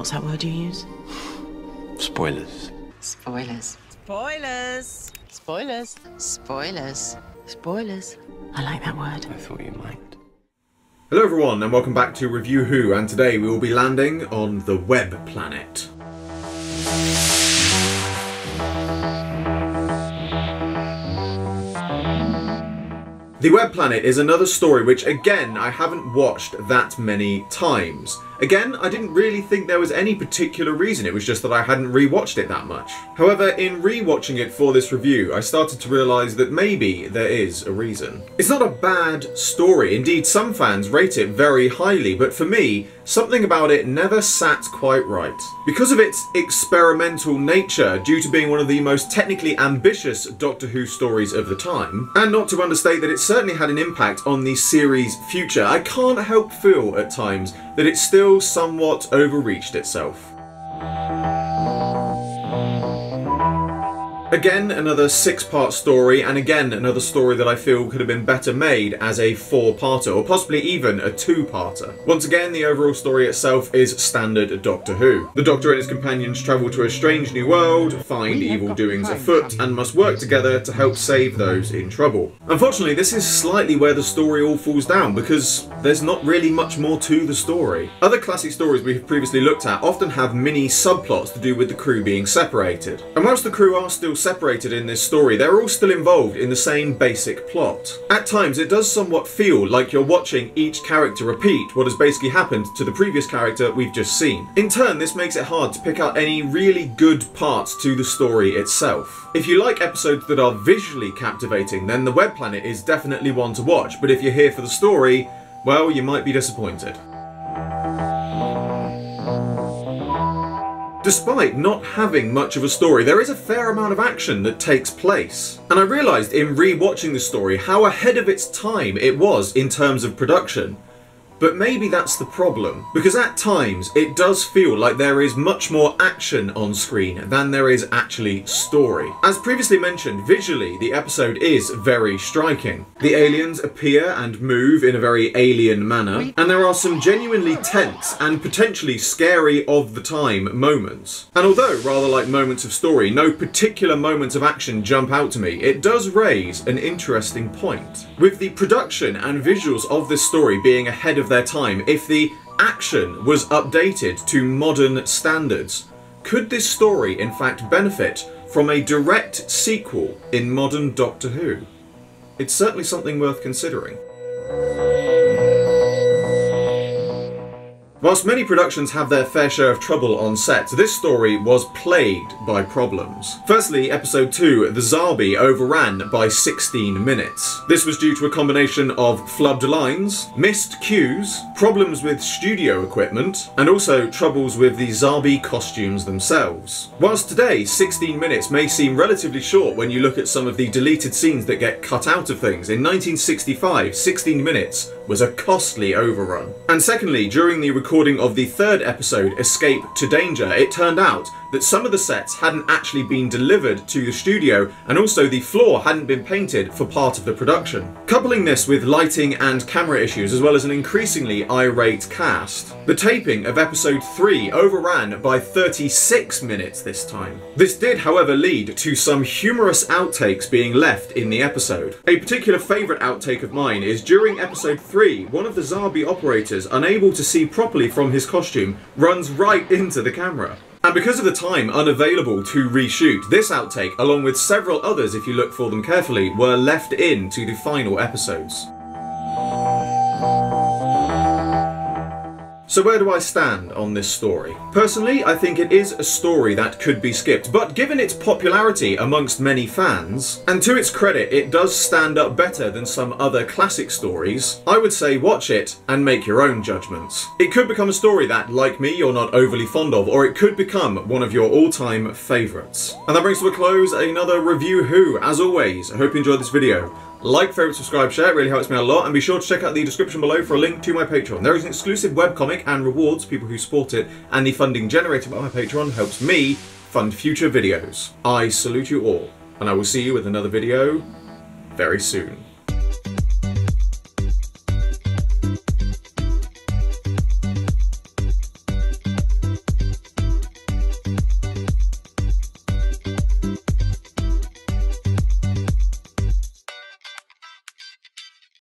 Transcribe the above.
What's that word you use? Spoilers. Spoilers. Spoilers. Spoilers. Spoilers. Spoilers. I like that word. I thought you might. Hello everyone and welcome back to Review Who, and today we will be landing on the Web Planet. The Web Planet is another story which, again, I haven't watched that many times. Again, I didn't really think there was any particular reason, it was just that I hadn't rewatched it that much. However, in rewatching it for this review, I started to realise that maybe there is a reason. It's not a bad story, indeed some fans rate it very highly, but for me, something about it never sat quite right. Because of its experimental nature, due to being one of the most technically ambitious Doctor Who stories of the time, and not to understate that it certainly had an impact on the series' future, I can't help feel at times that it still somewhat overreached itself. Again, another 6-part story, and again, another story that I feel could have been better made as a 4-parter, or possibly even a 2-parter. Once again, the overall story itself is standard Doctor Who. The Doctor and his companions travel to a strange new world, find evil doings afoot, and must work together to help save those in trouble. Unfortunately, this is slightly where the story all falls down, because there's not really much more to the story. Other classic stories we have previously looked at often have mini subplots to do with the crew being separated. And whilst the crew are still separated in this story, they're all still involved in the same basic plot. At times it does somewhat feel like you're watching each character repeat what has basically happened to the previous character we've just seen. In turn, this makes it hard to pick out any really good parts to the story itself. If you like episodes that are visually captivating, then the Web Planet is definitely one to watch, but if you're here for the story, well, you might be disappointed. Despite not having much of a story, there is a fair amount of action that takes place. And I realised in re-watching the story how ahead of its time it was in terms of production. But maybe that's the problem, because at times it does feel like there is much more action on screen than there is actually story. As previously mentioned, visually the episode is very striking. The aliens appear and move in a very alien manner, and there are some genuinely tense and potentially scary of the time moments. And although, rather like moments of story, no particular moments of action jump out to me, it does raise an interesting point. With the production and visuals of this story being ahead of their time, if the action was updated to modern standards, could this story in fact benefit from a direct sequel in modern Doctor Who? It's certainly something worth considering. Whilst many productions have their fair share of trouble on set, this story was plagued by problems. Firstly, episode 2, the Zarbi overran by 16 minutes. This was due to a combination of flubbed lines, missed cues, problems with studio equipment, and also troubles with the Zarbi costumes themselves. Whilst today, 16 minutes may seem relatively short when you look at some of the deleted scenes that get cut out of things, in 1965, 16 minutes was a costly overrun. And secondly, during the recording of the 3rd episode, Escape to Danger, it turned out that some of the sets hadn't actually been delivered to the studio, and also the floor hadn't been painted for part of the production. Coupling this with lighting and camera issues, as well as an increasingly irate cast, the taping of episode 3 overran by 36 minutes this time. This did, however, lead to some humorous outtakes being left in the episode. A particular favourite outtake of mine is during episode 3, one of the Zarbi operators, unable to see properly from his costume, runs right into the camera. And because of the time unavailable to reshoot, this outtake, along with several others if you look for them carefully, were left in to the final episodes. So where do I stand on this story? Personally, I think it is a story that could be skipped, but given its popularity amongst many fans, and to its credit it does stand up better than some other classic stories, I would say watch it and make your own judgments. It could become a story that, like me, you're not overly fond of, or it could become one of your all-time favourites. And that brings to a close another Review Who. As always, I hope you enjoyed this video. Like, favourite, subscribe, share, it really helps me out a lot, and be sure to check out the description below for a link to my Patreon. There is an exclusive webcomic and rewards for people who support it, and the funding generated by my Patreon helps me fund future videos. I salute you all, and I will see you with another video very soon.